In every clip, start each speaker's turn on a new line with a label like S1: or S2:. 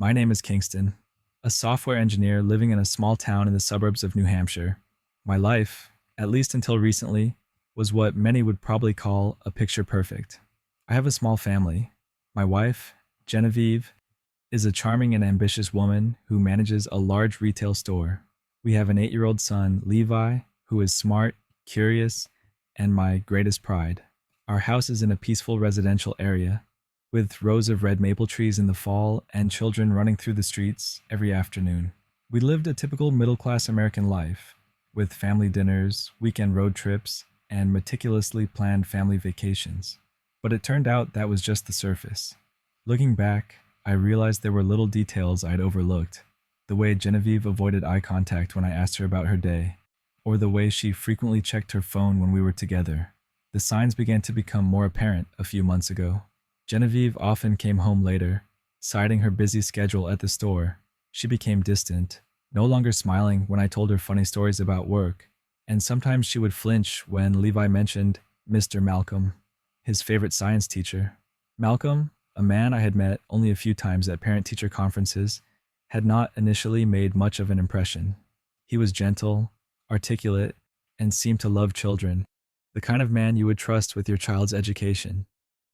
S1: My name is Kingston, a software engineer living in a small town in the suburbs of New Hampshire. My life, at least until recently, was what many would probably call a picture perfect. I have a small family. My wife, Genevieve, is a charming and ambitious woman who manages a large retail store. We have an 8-year-old son, Levi, who is smart, curious, and my greatest pride. Our house is in a peaceful residential area, with rows of red maple trees in the fall and children running through the streets every afternoon. We lived a typical middle class American life, with family dinners, weekend road trips, and meticulously planned family vacations. But it turned out that was just the surface. Looking back, I realized there were little details I'd overlooked. The way Genevieve avoided eye contact when I asked her about her day, or the way she frequently checked her phone when we were together. The signs began to become more apparent a few months ago. Genevieve often came home later, citing her busy schedule at the store. She became distant, no longer smiling when I told her funny stories about work, and sometimes she would flinch when Levi mentioned Mr. Malcolm, his favorite science teacher. Malcolm, a man I had met only a few times at parent-teacher conferences, had not initially made much of an impression. He was gentle, articulate, and seemed to love children, the kind of man you would trust with your child's education.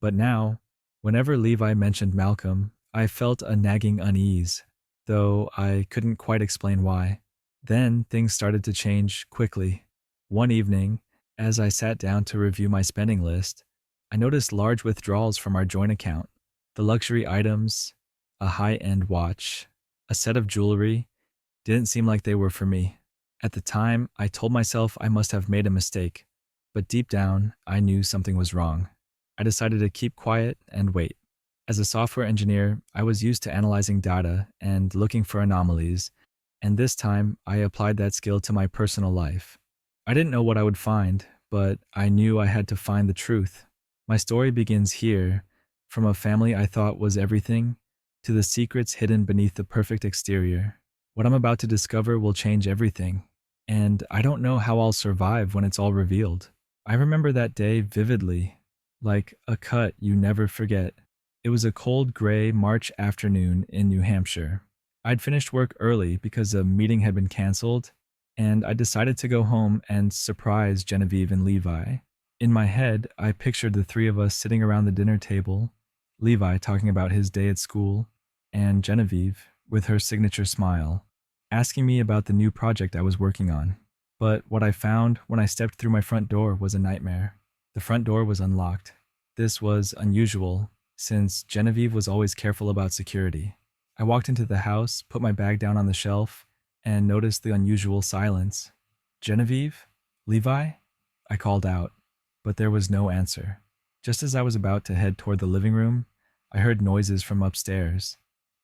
S1: But now, whenever Levi mentioned Malcolm, I felt a nagging unease, though I couldn't quite explain why. Then things started to change quickly. One evening, as I sat down to review my spending list, I noticed large withdrawals from our joint account. The luxury items, a high-end watch, a set of jewelry, didn't seem like they were for me. At the time, I told myself I must have made a mistake, but deep down, I knew something was wrong. I decided to keep quiet and wait. As a software engineer, I was used to analyzing data and looking for anomalies, and this time I applied that skill to my personal life. I didn't know what I would find, but I knew I had to find the truth. My story begins here, from a family I thought was everything, to the secrets hidden beneath the perfect exterior. What I'm about to discover will change everything, and I don't know how I'll survive when it's all revealed. I remember that day vividly, like a cut you never forget. It was a cold gray March afternoon in New Hampshire. I'd finished work early because a meeting had been canceled, and I decided to go home and surprise Genevieve and Levi. In my head, I pictured the three of us sitting around the dinner table, Levi talking about his day at school, and Genevieve, with her signature smile, asking me about the new project I was working on. But what I found when I stepped through my front door was a nightmare. The front door was unlocked. This was unusual, since Genevieve was always careful about security. I walked into the house, put my bag down on the shelf, and noticed the unusual silence. "Genevieve? Levi?" I called out, but there was no answer. Just as I was about to head toward the living room, I heard noises from upstairs.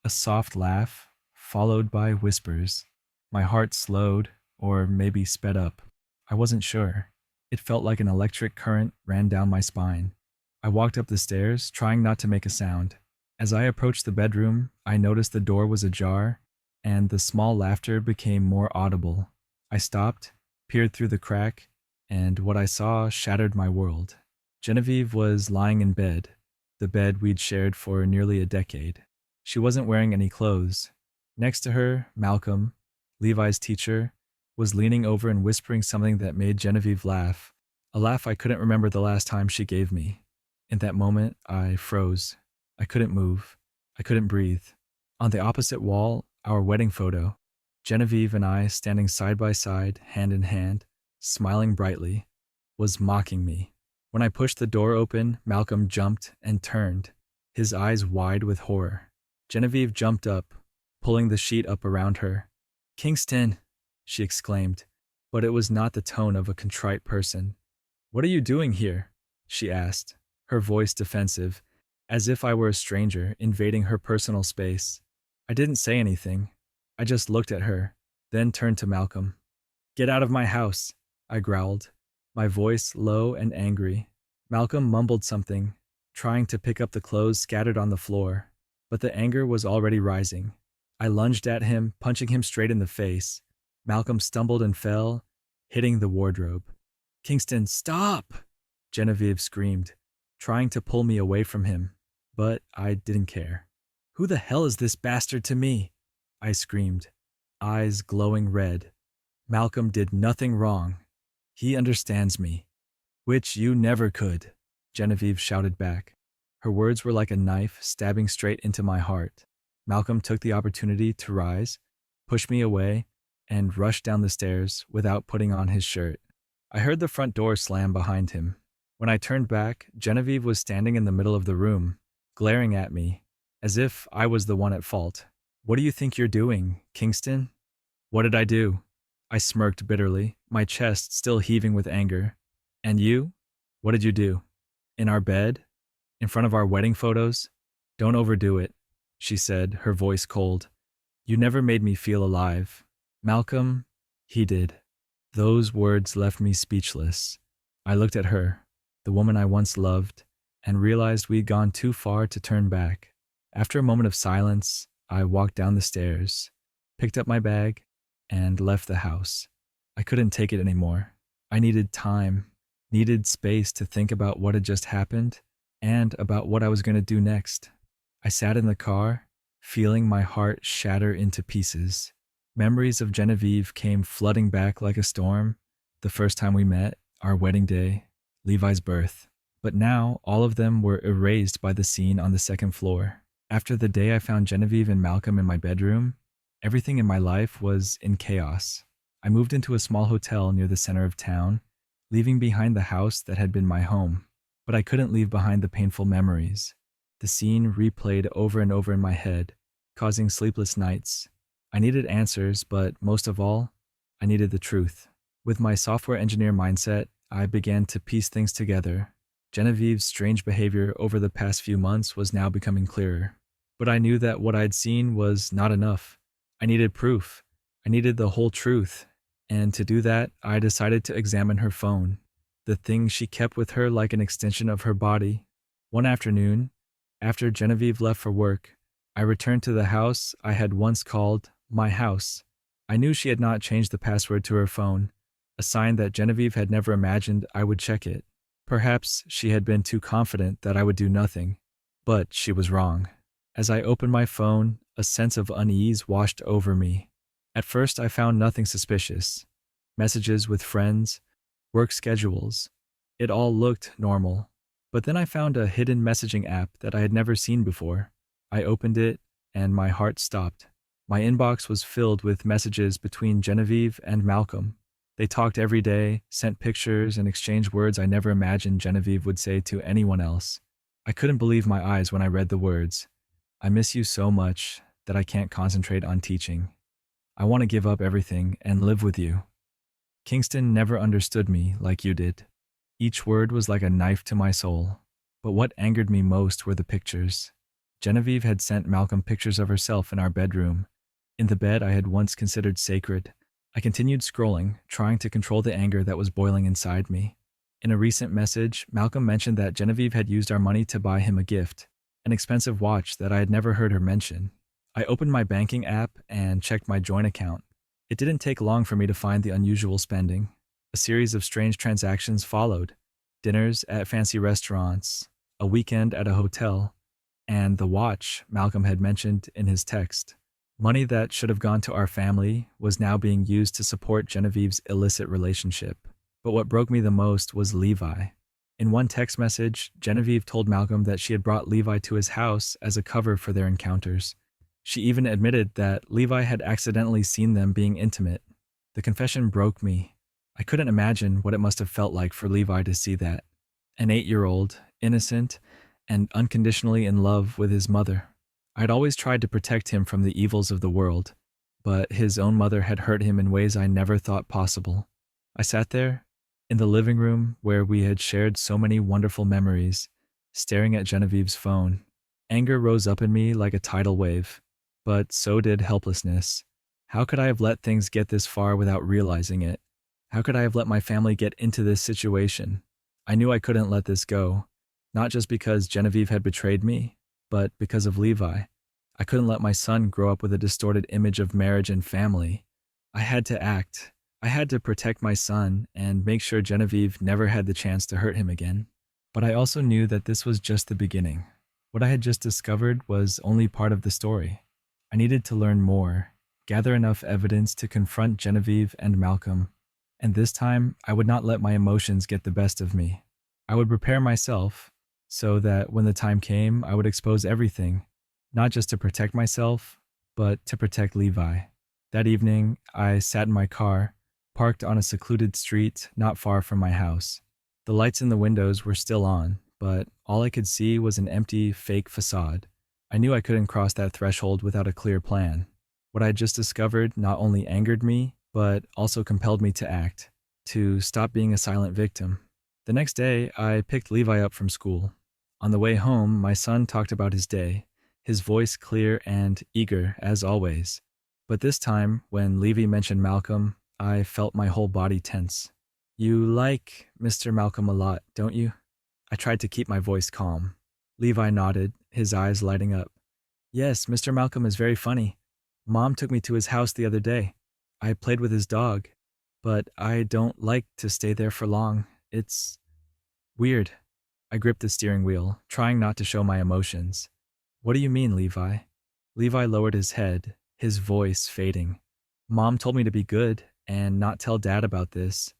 S1: A soft laugh, followed by whispers. My heart slowed, or maybe sped up. I wasn't sure. It felt like an electric current ran down my spine. I walked up the stairs, trying not to make a sound. As I approached the bedroom, I noticed the door was ajar, and the small laughter became more audible. I stopped, peered through the crack, and what I saw shattered my world. Genevieve was lying in bed, the bed we'd shared for nearly a decade. She wasn't wearing any clothes. Next to her, Malcolm, Levi's teacher, was leaning over and whispering something that made Genevieve laugh, a laugh I couldn't remember the last time she gave me. In that moment, I froze. I couldn't move. I couldn't breathe. On the opposite wall, our wedding photo, Genevieve and I standing side by side, hand in hand, smiling brightly, was mocking me. When I pushed the door open, Malcolm jumped and turned, his eyes wide with horror. Genevieve jumped up, pulling the sheet up around her. "Kingston!" she exclaimed, but it was not the tone of a contrite person. "What are you doing here?" she asked, her voice defensive, as if I were a stranger invading her personal space. I didn't say anything. I just looked at her, then turned to Malcolm. "Get out of my house," I growled, my voice low and angry. Malcolm mumbled something, trying to pick up the clothes scattered on the floor, but the anger was already rising. I lunged at him, punching him straight in the face. Malcolm stumbled and fell, hitting the wardrobe. "Kingston, stop!" Genevieve screamed, trying to pull me away from him, but I didn't care. Who the hell is this bastard to me? I screamed, eyes glowing red. Malcolm did nothing wrong. He understands me. Which you never could, Genevieve shouted back. Her words were like a knife stabbing straight into my heart. Malcolm took the opportunity to rise, push me away, and rush down the stairs without putting on his shirt. I heard the front door slam behind him. When I turned back, Genevieve was standing in the middle of the room, glaring at me, as if I was the one at fault. What do you think you're doing, Kingston? What did I do? I smirked bitterly, my chest still heaving with anger. And you? What did you do? In our bed? In front of our wedding photos? Don't overdo it, she said, her voice cold. You never made me feel alive. Malcolm, he did. Those words left me speechless. I looked at her, the woman I once loved, and realized we'd gone too far to turn back. After a moment of silence, I walked down the stairs, picked up my bag, and left the house. I couldn't take it anymore. I needed time, needed space to think about what had just happened and about what I was going to do next. I sat in the car, feeling my heart shatter into pieces. Memories of Genevieve came flooding back like a storm. The first time we met, our wedding day, Levi's birth. But now, all of them were erased by the scene on the second floor. After the day I found Genevieve and Malcolm in my bedroom, everything in my life was in chaos. I moved into a small hotel near the center of town, leaving behind the house that had been my home. But I couldn't leave behind the painful memories. The scene replayed over and over in my head, causing sleepless nights. I needed answers, but most of all, I needed the truth. With my software engineer mindset, I began to piece things together. Genevieve's strange behavior over the past few months was now becoming clearer. But I knew that what I'd seen was not enough. I needed proof. I needed the whole truth. And to do that, I decided to examine her phone, the thing she kept with her like an extension of her body. One afternoon, after Genevieve left for work, I returned to the house I had once called my house. I knew she had not changed the password to her phone, a sign that Genevieve had never imagined I would check it. Perhaps she had been too confident that I would do nothing, but she was wrong. As I opened my phone, a sense of unease washed over me. At first, I found nothing suspicious. Messages with friends, work schedules. It all looked normal. But then I found a hidden messaging app that I had never seen before. I opened it, and my heart stopped. My inbox was filled with messages between Genevieve and Malcolm. They talked every day, sent pictures, and exchanged words I never imagined Genevieve would say to anyone else. I couldn't believe my eyes when I read the words. I miss you so much that I can't concentrate on teaching. I want to give up everything and live with you. Kingston never understood me like you did. Each word was like a knife to my soul. But what angered me most were the pictures. Genevieve had sent Malcolm pictures of herself in our bedroom, in the bed I had once considered sacred. I continued scrolling, trying to control the anger that was boiling inside me. In a recent message, Malcolm mentioned that Genevieve had used our money to buy him a gift, an expensive watch that I had never heard her mention. I opened my banking app and checked my joint account. It didn't take long for me to find the unusual spending. A series of strange transactions followed. Dinners at fancy restaurants, a weekend at a hotel, and the watch Malcolm had mentioned in his text. Money that should have gone to our family was now being used to support Genevieve's illicit relationship. But what broke me the most was Levi. In one text message, Genevieve told Malcolm that she had brought Levi to his house as a cover for their encounters. She even admitted that Levi had accidentally seen them being intimate. The confession broke me. I couldn't imagine what it must have felt like for Levi to see that. An 8-year-old, innocent, and unconditionally in love with his mother. I'd always tried to protect him from the evils of the world, but his own mother had hurt him in ways I never thought possible. I sat there, in the living room where we had shared so many wonderful memories, staring at Genevieve's phone. Anger rose up in me like a tidal wave, but so did helplessness. How could I have let things get this far without realizing it? How could I have let my family get into this situation? I knew I couldn't let this go, not just because Genevieve had betrayed me, but because of Levi. I couldn't let my son grow up with a distorted image of marriage and family. I had to act. I had to protect my son and make sure Genevieve never had the chance to hurt him again. But I also knew that this was just the beginning. What I had just discovered was only part of the story. I needed to learn more, gather enough evidence to confront Genevieve and Malcolm, and this time I would not let my emotions get the best of me. I would prepare myself so that when the time came, I would expose everything, not just to protect myself, but to protect Levi. That evening, I sat in my car, parked on a secluded street not far from my house. The lights in the windows were still on, but all I could see was an empty, fake facade. I knew I couldn't cross that threshold without a clear plan. What I had just discovered not only angered me, but also compelled me to act, to stop being a silent victim. The next day, I picked Levi up from school. On the way home, my son talked about his day, his voice clear and eager as always. But this time, when Levi mentioned Malcolm, I felt my whole body tense. You like Mr. Malcolm a lot, don't you? I tried to keep my voice calm. Levi nodded, his eyes lighting up. Yes, Mr. Malcolm is very funny. Mom took me to his house the other day. I played with his dog, but I don't like to stay there for long. It's weird. I gripped the steering wheel, trying not to show my emotions. What do you mean, Levi? Levi lowered his head, his voice fading. Mom told me to be good and not tell Dad about this,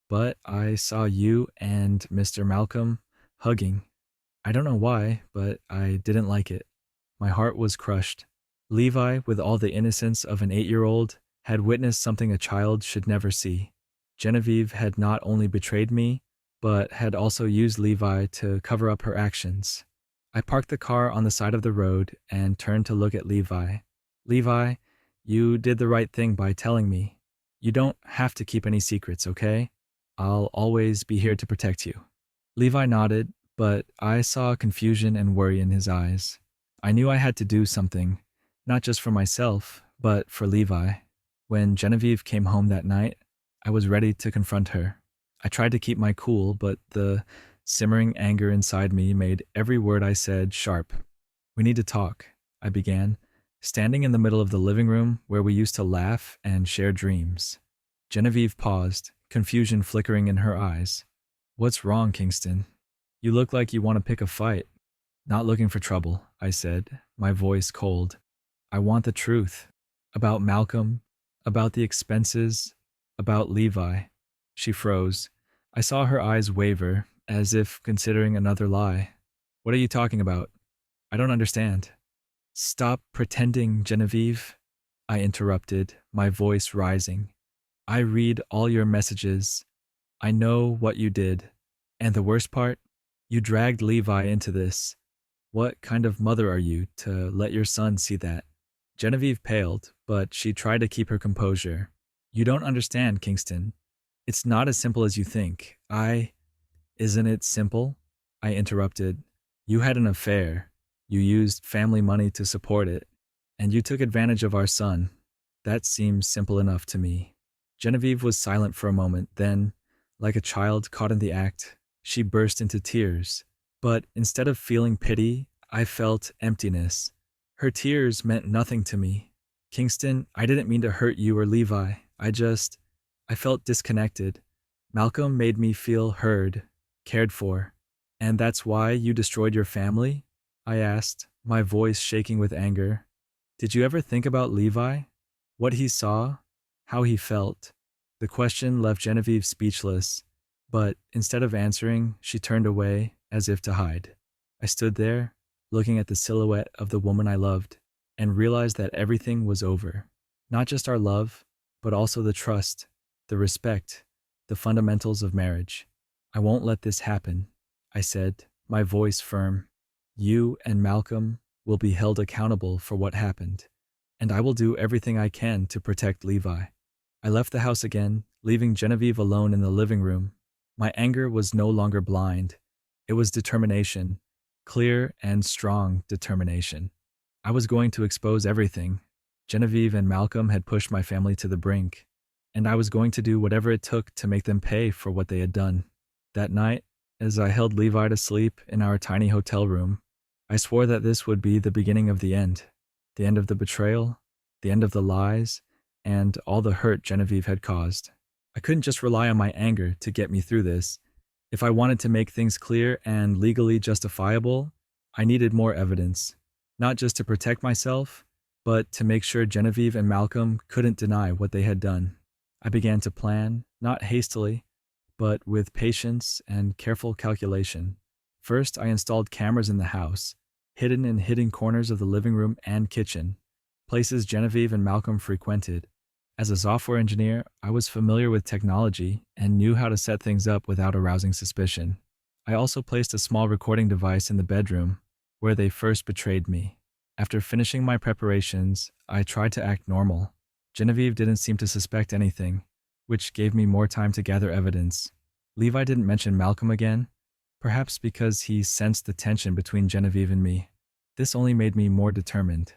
S1: but I saw you and Mr. Malcolm hugging. I don't know why, but I didn't like it. My heart was crushed. Levi, with all the innocence of an 8-year-old, had witnessed something a child should never see. Genevieve had not only betrayed me, but had also used Levi to cover up her actions. I parked the car on the side of the road and turned to look at Levi. Levi, you did the right thing by telling me. You don't have to keep any secrets, okay? I'll always be here to protect you. Levi nodded, but I saw confusion and worry in his eyes. I knew I had to do something, not just for myself, but for Levi. When Genevieve came home that night, I was ready to confront her. I tried to keep my cool, but the simmering anger inside me made every word I said sharp. We need to talk, I began, standing in the middle of the living room where we used to laugh and share dreams. Genevieve paused, confusion flickering in her eyes. What's wrong, Kingston? You look like you want to pick a fight. Not looking for trouble, I said, my voice cold. I want the truth. About Malcolm, about the expenses, about Levi. She froze. I saw her eyes waver, as if considering another lie. What are you talking about? I don't understand. Stop pretending, Genevieve, I interrupted, my voice rising. I read all your messages. I know what you did. And the worst part? You dragged Levi into this. What kind of mother are you to let your son see that? Genevieve paled, but she tried to keep her composure. You don't understand, Kingston. It's not as simple as you think. Isn't it simple? I interrupted. You had an affair. You used family money to support it. And you took advantage of our son. That seems simple enough to me. Genevieve was silent for a moment, then, like a child caught in the act, she burst into tears. But instead of feeling pity, I felt emptiness. Her tears meant nothing to me. Kingston, I didn't mean to hurt you or Levi. I felt disconnected. Malcolm made me feel heard, cared for. And that's why you destroyed your family? I asked, my voice shaking with anger. Did you ever think about Levi? What he saw? How he felt? The question left Genevieve speechless, but instead of answering, she turned away as if to hide. I stood there, looking at the silhouette of the woman I loved, and realized that everything was over. Not just our love, but also the trust, the respect, the fundamentals of marriage. I won't let this happen, I said, my voice firm. You and Malcolm will be held accountable for what happened, and I will do everything I can to protect Levi. I left the house again, leaving Genevieve alone in the living room. My anger was no longer blind. It was determination, clear and strong determination. I was going to expose everything. Genevieve and Malcolm had pushed my family to the brink, and I was going to do whatever it took to make them pay for what they had done. That night, as I held Levi to sleep in our tiny hotel room, I swore that this would be the beginning of the end of the betrayal, the end of the lies, and all the hurt Genevieve had caused. I couldn't just rely on my anger to get me through this. If I wanted to make things clear and legally justifiable, I needed more evidence, not just to protect myself, but to make sure Genevieve and Malcolm couldn't deny what they had done. I began to plan, not hastily, but with patience and careful calculation. First, I installed cameras in the house, hidden in hidden corners of the living room and kitchen, places Genevieve and Malcolm frequented. As a software engineer, I was familiar with technology and knew how to set things up without arousing suspicion. I also placed a small recording device in the bedroom, where they first betrayed me. After finishing my preparations, I tried to act normal. Genevieve didn't seem to suspect anything, which gave me more time to gather evidence. Levi didn't mention Malcolm again, perhaps because he sensed the tension between Genevieve and me. This only made me more determined.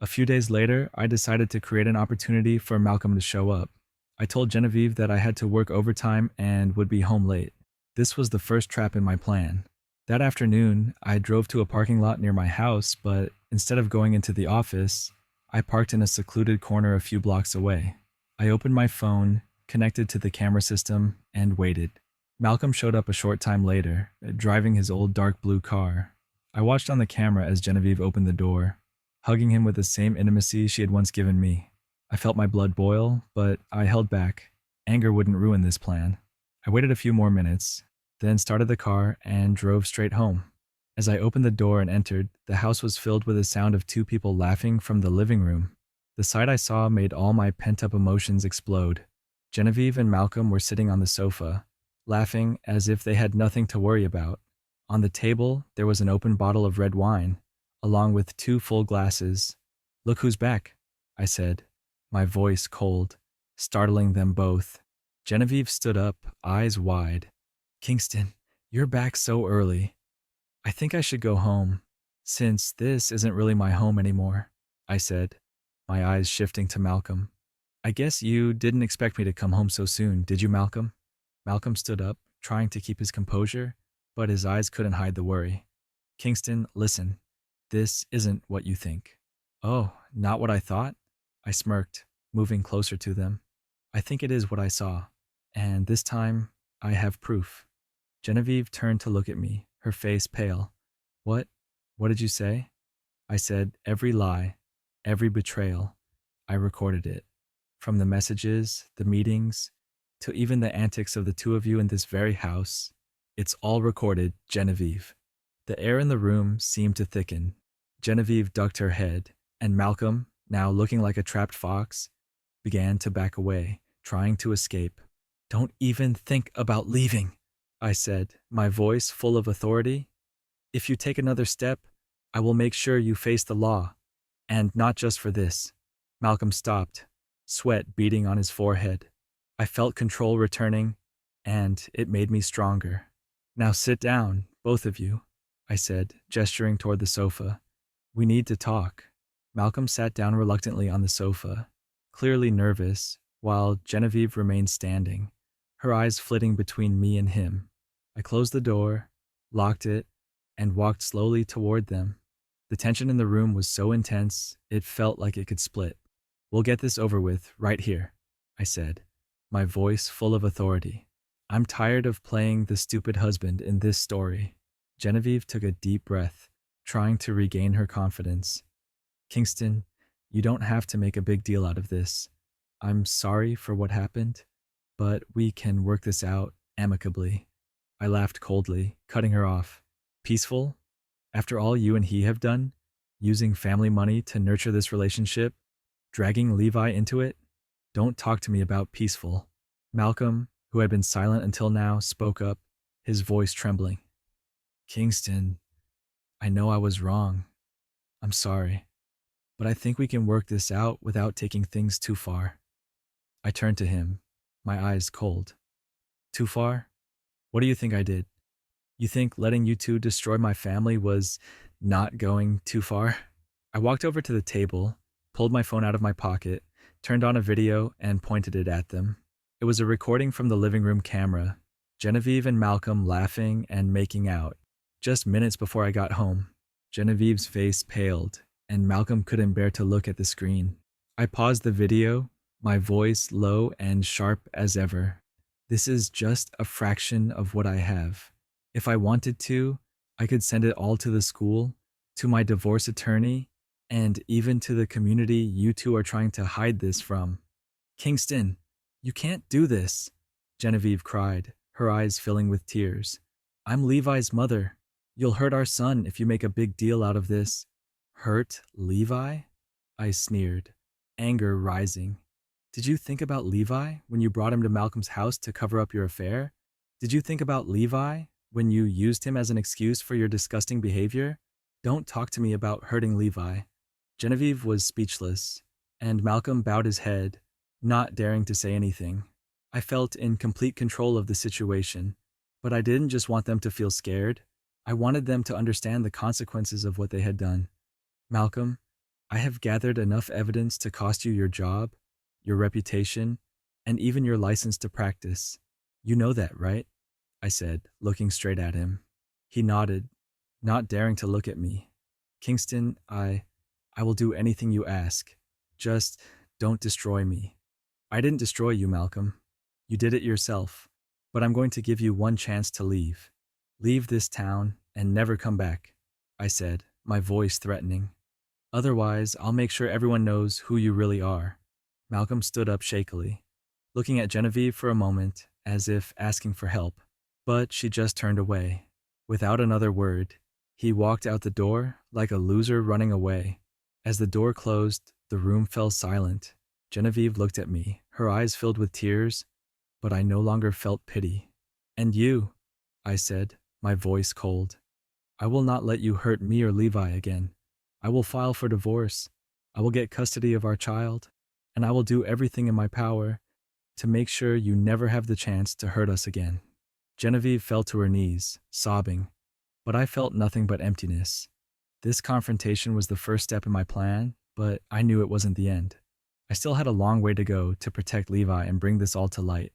S1: A few days later, I decided to create an opportunity for Malcolm to show up. I told Genevieve that I had to work overtime and would be home late. This was the first trap in my plan. That afternoon, I drove to a parking lot near my house, but instead of going into the office, I parked in a secluded corner a few blocks away. I opened my phone, connected to the camera system, and waited. Malcolm showed up a short time later, driving his old dark blue car. I watched on the camera as Genevieve opened the door, hugging him with the same intimacy she had once given me. I felt my blood boil, but I held back. Anger wouldn't ruin this plan. I waited a few more minutes, then started the car and drove straight home. As I opened the door and entered, the house was filled with the sound of two people laughing from the living room. The sight I saw made all my pent-up emotions explode. Genevieve and Malcolm were sitting on the sofa, laughing as if they had nothing to worry about. On the table, there was an open bottle of red wine, along with two full glasses. "Look who's back," I said, my voice cold, startling them both. Genevieve stood up, eyes wide. "Kingston, you're back so early. I think I should go home, since this isn't really my home anymore," I said, my eyes shifting to Malcolm. "I guess you didn't expect me to come home so soon, did you, Malcolm?" Malcolm stood up, trying to keep his composure, but his eyes couldn't hide the worry. "Kingston, listen. This isn't what you think." "Oh, not what I thought?" I smirked, moving closer to them. "I think it is what I saw, and this time I have proof." Genevieve turned to look at me, her face pale. What did you say?" I said, "Every lie, every betrayal. I recorded it. From the messages, the meetings, to even the antics of the two of you in this very house. It's all recorded, Genevieve." The air in the room seemed to thicken. Genevieve ducked her head, and Malcolm, now looking like a trapped fox, began to back away, trying to escape. "Don't even think about leaving," I said, my voice full of authority. "If you take another step, I will make sure you face the law. And not just for this." Malcolm stopped, sweat beading on his forehead. I felt control returning, and it made me stronger. "Now sit down, both of you," I said, gesturing toward the sofa. "We need to talk." Malcolm sat down reluctantly on the sofa, clearly nervous, while Genevieve remained standing, her eyes flitting between me and him. I closed the door, locked it, and walked slowly toward them. The tension in the room was so intense, it felt like it could split. "We'll get this over with right here," I said, my voice full of authority. "I'm tired of playing the stupid husband in this story." Genevieve took a deep breath, trying to regain her confidence. "Kingston, you don't have to make a big deal out of this. I'm sorry for what happened, but we can work this out amicably." I laughed coldly, cutting her off. "Peaceful? After all you and he have done? Using family money to nurture this relationship? Dragging Levi into it? Don't talk to me about peaceful." Malcolm, who had been silent until now, spoke up, his voice trembling. "Kingston, I know I was wrong. I'm sorry. But I think we can work this out without taking things too far." I turned to him, my eyes cold. "Too far? What do you think I did? You think letting you two destroy my family was not going too far?" I walked over to the table, pulled my phone out of my pocket, turned on a video, and pointed it at them. It was a recording from the living room camera, Genevieve and Malcolm laughing and making out, just minutes before I got home. Genevieve's face paled, and Malcolm couldn't bear to look at the screen. I paused the video, my voice low and sharp as ever. "This is just a fraction of what I have. If I wanted to, I could send it all to the school to my divorce attorney, and even to the community you two are trying to hide this from. Kingston, you can't do this, Genevieve cried, her eyes filling with tears. I'm Levi's mother. You'll hurt our son if you make a big deal out of this. Hurt Levi? I sneered, anger rising. Did you think about Levi when you brought him to Malcolm's house to cover up your affair? Did you think about Levi when you used him as an excuse for your disgusting behavior? Don't talk to me about hurting Levi. Genevieve was speechless, and Malcolm bowed his head, not daring to say anything. I felt in complete control of the situation, but I didn't just want them to feel scared. I wanted them to understand the consequences of what they had done. Malcolm, I have gathered enough evidence to cost you your job, your reputation, and even your license to practice. You know that, right? I said, looking straight at him. He nodded, not daring to look at me. Kingston, I will do anything you ask. Just don't destroy me. I didn't destroy you, Malcolm. You did it yourself. But I'm going to give you one chance to leave. Leave this town and never come back, I said, my voice threatening. Otherwise, I'll make sure everyone knows who you really are. Malcolm stood up shakily, looking at Genevieve for a moment as if asking for help, but she just turned away. Without another word, he walked out the door like a loser running away. As the door closed, the room fell silent. Genevieve looked at me, her eyes filled with tears, but I no longer felt pity. And you, I said, my voice cold. I will not let you hurt me or Levi again. I will file for divorce. I will get custody of our child, and I will do everything in my power to make sure you never have the chance to hurt us again. Genevieve fell to her knees, sobbing, but I felt nothing but emptiness. This confrontation was the first step in my plan, but I knew it wasn't the end. I still had a long way to go to protect Levi and bring this all to light.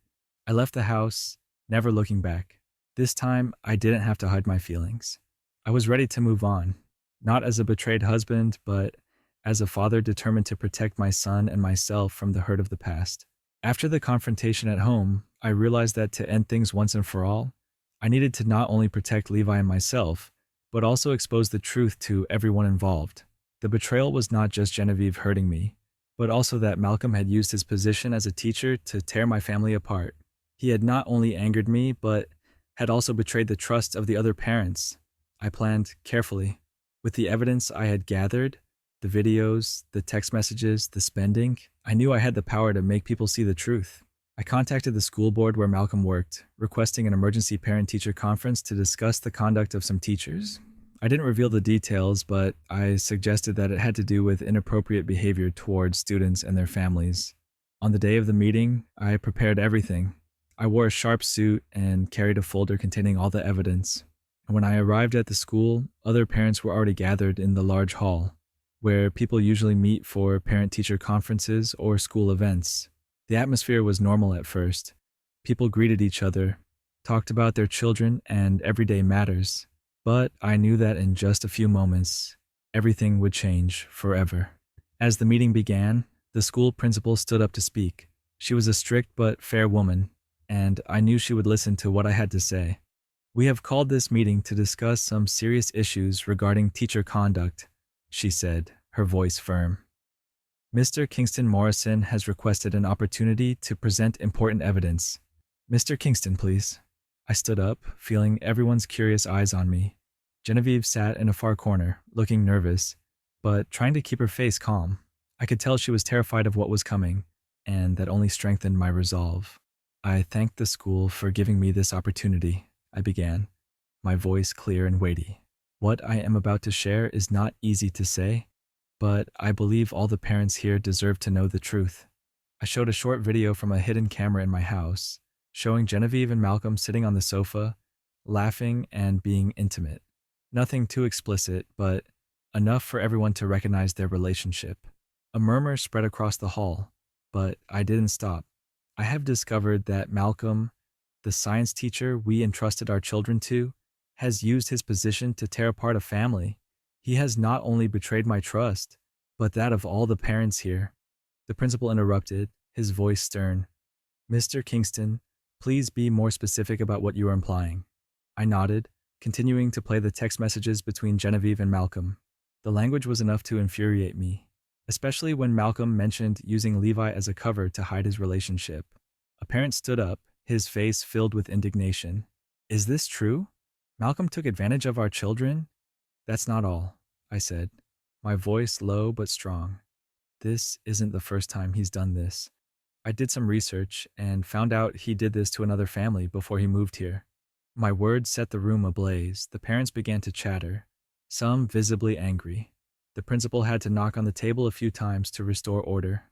S1: I left the house, never looking back. This time, I didn't have to hide my feelings. I was ready to move on, not as a betrayed husband, but as a father determined to protect my son and myself from the hurt of the past. After the confrontation at home, I realized that to end things once and for all, I needed to not only protect Levi and myself, but also expose the truth to everyone involved. The betrayal was not just Genevieve hurting me, but also that Malcolm had used his position as a teacher to tear my family apart. He had not only angered me, but had also betrayed the trust of the other parents. I planned carefully. With the evidence I had gathered, the videos, the text messages, the spending, I knew I had the power to make people see the truth. I contacted the school board where Malcolm worked, requesting an emergency parent-teacher conference to discuss the conduct of some teachers. I didn't reveal the details, but I suggested that it had to do with inappropriate behavior towards students and their families. On the day of the meeting, I prepared everything. I wore a sharp suit and carried a folder containing all the evidence. When I arrived at the school, other parents were already gathered in the large hall, where people usually meet for parent-teacher conferences or school events. The atmosphere was normal at first. People greeted each other, talked about their children and everyday matters. But I knew that in just a few moments, everything would change forever. As the meeting began, the school principal stood up to speak. She was a strict but fair woman, and I knew she would listen to what I had to say. We have called this meeting to discuss some serious issues regarding teacher conduct, she said, her voice firm. Mr. Kingston Morrison has requested an opportunity to present important evidence. Mr. Kingston, please. I stood up, feeling everyone's curious eyes on me. Genevieve sat in a far corner, looking nervous, but trying to keep her face calm. I could tell she was terrified of what was coming, and that only strengthened my resolve. I thanked the school for giving me this opportunity, I began, my voice clear and weighty. What I am about to share is not easy to say, but I believe all the parents here deserve to know the truth. I showed a short video from a hidden camera in my house, showing Genevieve and Malcolm sitting on the sofa, laughing and being intimate. Nothing too explicit, but enough for everyone to recognize their relationship. A murmur spread across the hall, but I didn't stop. I have discovered that Malcolm, the science teacher we entrusted our children to, has used his position to tear apart a family. He has not only betrayed my trust, but that of all the parents here. The principal interrupted, his voice stern. Mr. Kingston, please be more specific about what you are implying. I nodded, continuing to play the text messages between Genevieve and Malcolm. The language was enough to infuriate me, especially when Malcolm mentioned using Levi as a cover to hide his relationship. A parent stood up, his face filled with indignation. Is this true? Malcolm took advantage of our children? That's not all, I said, my voice low but strong. This isn't the first time he's done this. I did some research and found out he did this to another family before he moved here. My words set the room ablaze. The parents began to chatter, some visibly angry. The principal had to knock on the table a few times to restore order.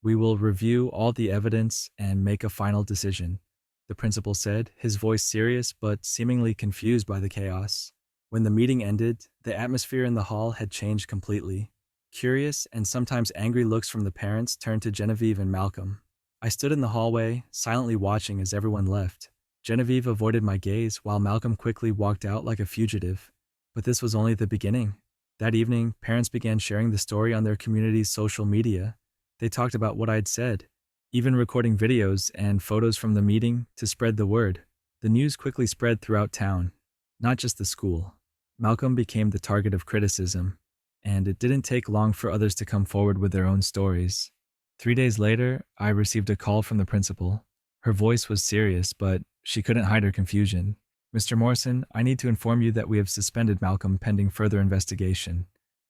S1: We will review all the evidence and make a final decision, the principal said, his voice serious but seemingly confused by the chaos. When the meeting ended, the atmosphere in the hall had changed completely. Curious and sometimes angry looks from the parents turned to Genevieve and Malcolm. I stood in the hallway, silently watching as everyone left. Genevieve avoided my gaze while Malcolm quickly walked out like a fugitive. But this was only the beginning. That evening, parents began sharing the story on their community's social media. They talked about what I'd said, even recording videos and photos from the meeting to spread the word. The news quickly spread throughout town, not just the school. Malcolm became the target of criticism, and it didn't take long for others to come forward with their own stories. 3 days later, I received a call from the principal. Her voice was serious, but she couldn't hide her confusion. Mr. Morrison, I need to inform you that we have suspended Malcolm pending further investigation.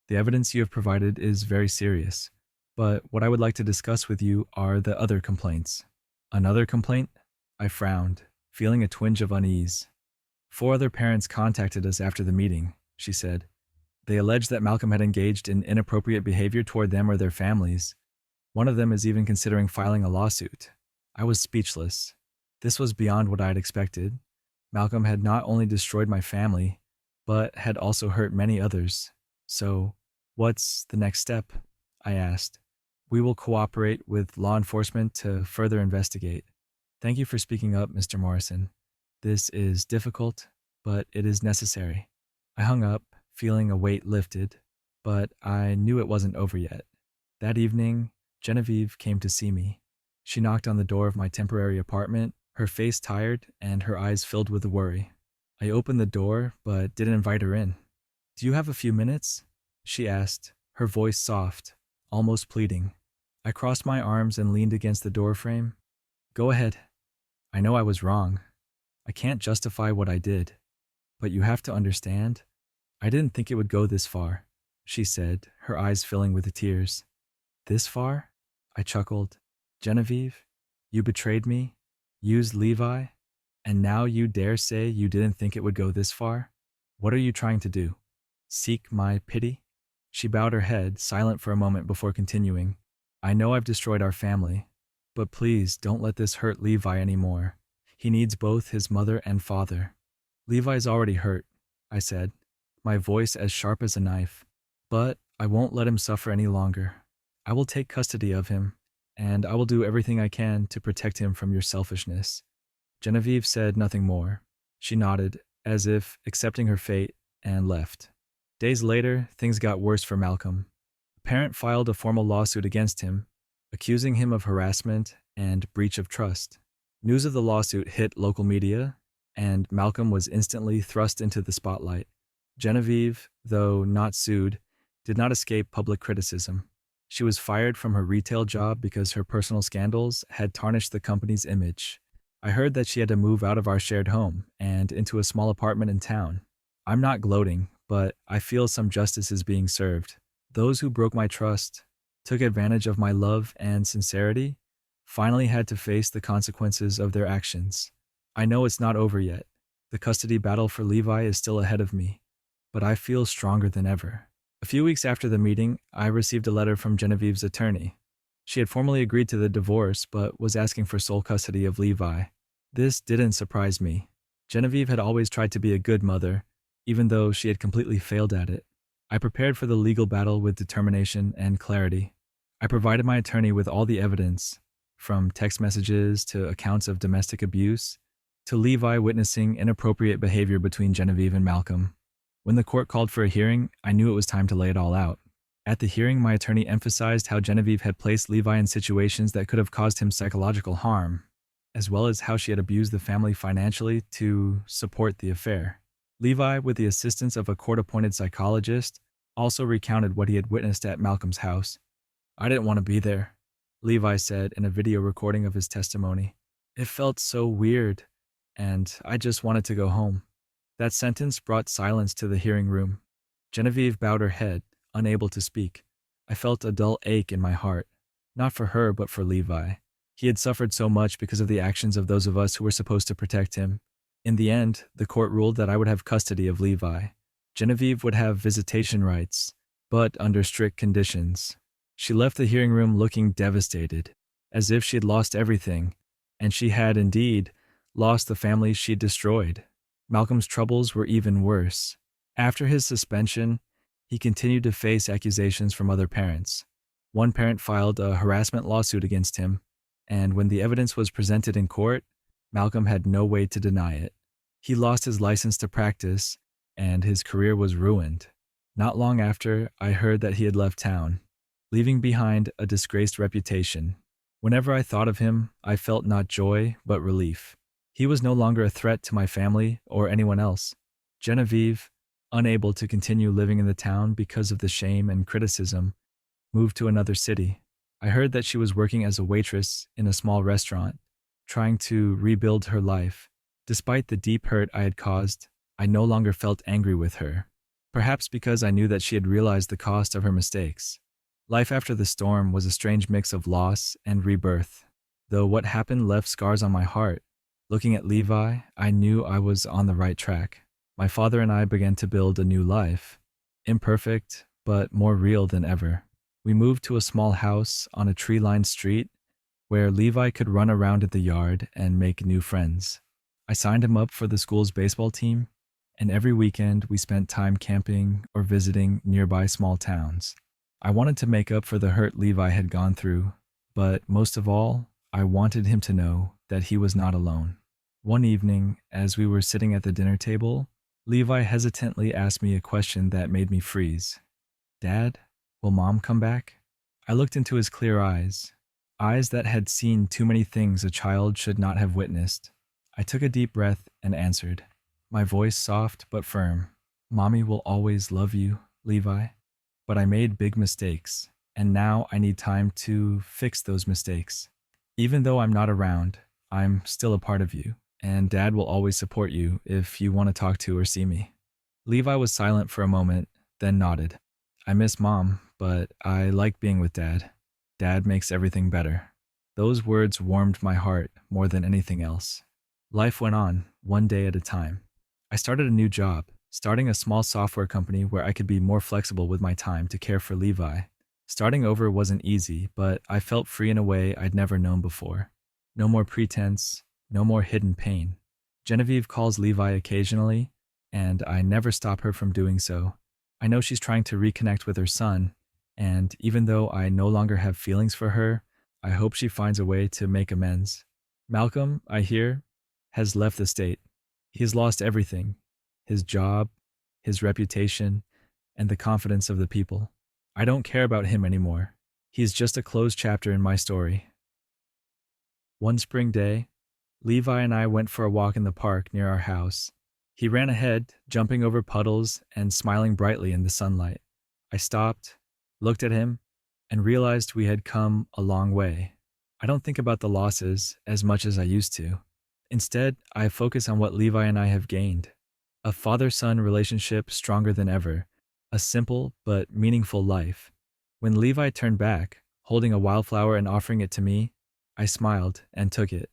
S1: The evidence you have provided is very serious, but what I would like to discuss with you are the other complaints. Another complaint? I frowned, feeling a twinge of unease. 4 other parents contacted us after the meeting, she said. They alleged that Malcolm had engaged in inappropriate behavior toward them or their families. One of them is even considering filing a lawsuit. I was speechless. This was beyond what I had expected. Malcolm had not only destroyed my family, but had also hurt many others. So, what's the next step? I asked. We will cooperate with law enforcement to further investigate. Thank you for speaking up, Mr. Morrison. This is difficult, but it is necessary. I hung up, feeling a weight lifted, but I knew it wasn't over yet. That evening, Genevieve came to see me. She knocked on the door of my temporary apartment, her face tired and her eyes filled with worry. I opened the door, but didn't invite her in. Do you have a few minutes? She asked, her voice soft, almost pleading. I crossed my arms and leaned against the doorframe. Go ahead. I know I was wrong. I can't justify what I did. But you have to understand, I didn't think it would go this far, she said, her eyes filling with tears. This far? I chuckled. Genevieve, you betrayed me, used Levi, and now you dare say you didn't think it would go this far? What are you trying to do? Seek my pity? She bowed her head, silent for a moment before continuing. I know I've destroyed our family, but please don't let this hurt Levi anymore. He needs both his mother and father. Levi's already hurt, I said, my voice as sharp as a knife. But I won't let him suffer any longer. I will take custody of him, and I will do everything I can to protect him from your selfishness. Genevieve said nothing more. She nodded, as if accepting her fate, and left. Days later, things got worse for Malcolm. A parent filed a formal lawsuit against him, accusing him of harassment and breach of trust. News of the lawsuit hit local media, and Malcolm was instantly thrust into the spotlight. Genevieve, though not sued, did not escape public criticism. She was fired from her retail job because her personal scandals had tarnished the company's image. I heard that she had to move out of our shared home and into a small apartment in town. I'm not gloating, but I feel some justice is being served. Those who broke my trust, took advantage of my love and sincerity, finally had to face the consequences of their actions. I know it's not over yet. The custody battle for Levi is still ahead of me, but I feel stronger than ever. A few weeks after the meeting, I received a letter from Genevieve's attorney. She had formally agreed to the divorce, but was asking for sole custody of Levi. This didn't surprise me. Genevieve had always tried to be a good mother, even though she had completely failed at it. I prepared for the legal battle with determination and clarity. I provided my attorney with all the evidence, from text messages to accounts of domestic abuse, to Levi witnessing inappropriate behavior between Genevieve and Malcolm. When the court called for a hearing, I knew it was time to lay it all out. At the hearing, my attorney emphasized how Genevieve had placed Levi in situations that could have caused him psychological harm, as well as how she had abused the family financially to support the affair. Levi, with the assistance of a court-appointed psychologist, also recounted what he had witnessed at Malcolm's house. "I didn't want to be there," Levi said in a video recording of his testimony. "It felt so weird, and I just wanted to go home." That sentence brought silence to the hearing room. Genevieve bowed her head, unable to speak. I felt a dull ache in my heart, not for her, but for Levi. He had suffered so much because of the actions of those of us who were supposed to protect him. In the end, the court ruled that I would have custody of Levi. Genevieve would have visitation rights, but under strict conditions. She left the hearing room looking devastated, as if she had lost everything, and she had indeed lost the family she'd destroyed. Malcolm's troubles were even worse. After his suspension, he continued to face accusations from other parents. One parent filed a harassment lawsuit against him, and when the evidence was presented in court, Malcolm had no way to deny it. He lost his license to practice, and his career was ruined. Not long after, I heard that he had left town, leaving behind a disgraced reputation. Whenever I thought of him, I felt not joy, but relief. He was no longer a threat to my family or anyone else. Genevieve, unable to continue living in the town because of the shame and criticism, moved to another city. I heard that she was working as a waitress in a small restaurant, trying to rebuild her life. Despite the deep hurt I had caused, I no longer felt angry with her. Perhaps because I knew that she had realized the cost of her mistakes. Life after the storm was a strange mix of loss and rebirth. Though what happened left scars on my heart, looking at Levi, I knew I was on the right track. My father and I began to build a new life, imperfect, but more real than ever. We moved to a small house on a tree-lined street where Levi could run around in the yard and make new friends. I signed him up for the school's baseball team, and every weekend we spent time camping or visiting nearby small towns. I wanted to make up for the hurt Levi had gone through, but most of all, I wanted him to know that he was not alone. One evening, as we were sitting at the dinner table, Levi hesitantly asked me a question that made me freeze. "Dad, will Mom come back?" I looked into his clear eyes that had seen too many things a child should not have witnessed. I took a deep breath and answered, my voice soft but firm. "Mommy will always love you, Levi. But I made big mistakes, and now I need time to fix those mistakes. Even though I'm not around, I'm still a part of you, and Dad will always support you if you want to talk to or see me." Levi was silent for a moment, then nodded. "I miss Mom, but I like being with Dad. Dad makes everything better." Those words warmed my heart more than anything else. Life went on, one day at a time. I started a new job, starting a small software company where I could be more flexible with my time to care for Levi. Starting over wasn't easy, but I felt free in a way I'd never known before. No more pretense, no more hidden pain. Genevieve calls Levi occasionally, and I never stop her from doing so. I know she's trying to reconnect with her son, and even though I no longer have feelings for her, I hope she finds a way to make amends. Malcolm, I hear, has left the state. He's lost everything: his job, his reputation, and the confidence of the people. I don't care about him anymore. He's just a closed chapter in my story. One spring day, Levi and I went for a walk in the park near our house. He ran ahead, jumping over puddles and smiling brightly in the sunlight. I stopped, looked at him, and realized we had come a long way. I don't think about the losses as much as I used to. Instead, I focus on what Levi and I have gained. A father-son relationship stronger than ever. A simple but meaningful life. When Levi turned back, holding a wildflower and offering it to me, I smiled and took it.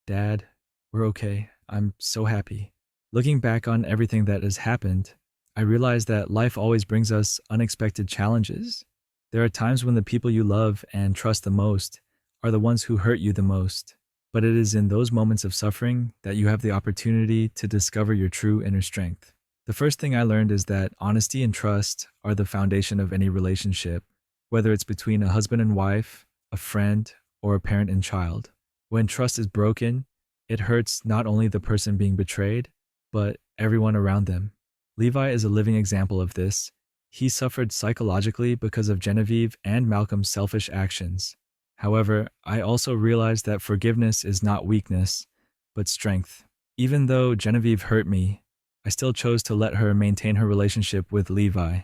S1: "Dad, we're okay. I'm so happy." Looking back on everything that has happened, I realize that life always brings us unexpected challenges. There are times when the people you love and trust the most are the ones who hurt you the most. But it is in those moments of suffering that you have the opportunity to discover your true inner strength. The first thing I learned is that honesty and trust are the foundation of any relationship, whether it's between a husband and wife, a friend, or a parent and child. When trust is broken, it hurts not only the person being betrayed, but everyone around them. Levi is a living example of this. He suffered psychologically because of Genevieve and Malcolm's selfish actions. However, I also realized that forgiveness is not weakness, but strength. Even though Genevieve hurt me, I still chose to let her maintain her relationship with Levi.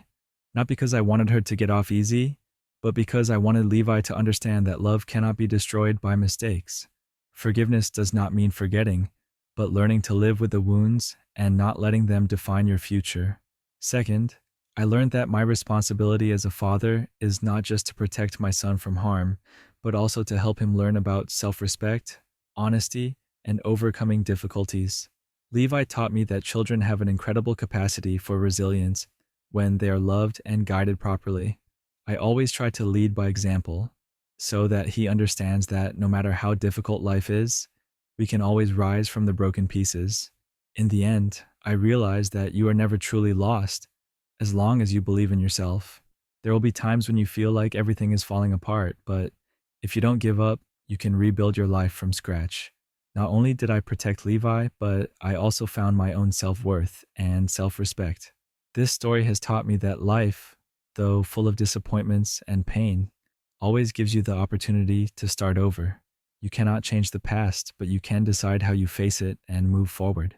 S1: not because I wanted her to get off easy, but because I wanted Levi to understand that love cannot be destroyed by mistakes. Forgiveness does not mean forgetting, but learning to live with the wounds and not letting them define your future. Second, I learned that my responsibility as a father is not just to protect my son from harm, but also to help him learn about self respect, honesty, and overcoming difficulties. Levi taught me that children have an incredible capacity for resilience when they are loved and guided properly. I always try to lead by example so that he understands that no matter how difficult life is, we can always rise from the broken pieces. In the end, I realized that you are never truly lost as long as you believe in yourself. There will be times when you feel like everything is falling apart, but if you don't give up, you can rebuild your life from scratch. Not only did I protect Levi, but I also found my own self worth and self respect. This story has taught me that life, though full of disappointments and pain, always gives you the opportunity to start over. You cannot change the past, but you can decide how you face it and move forward.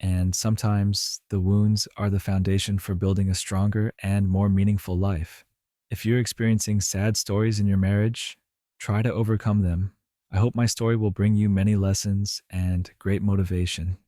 S1: And sometimes the wounds are the foundation for building a stronger and more meaningful life. If you're experiencing sad stories in your marriage, try to overcome them. I hope my story will bring you many lessons and great motivation.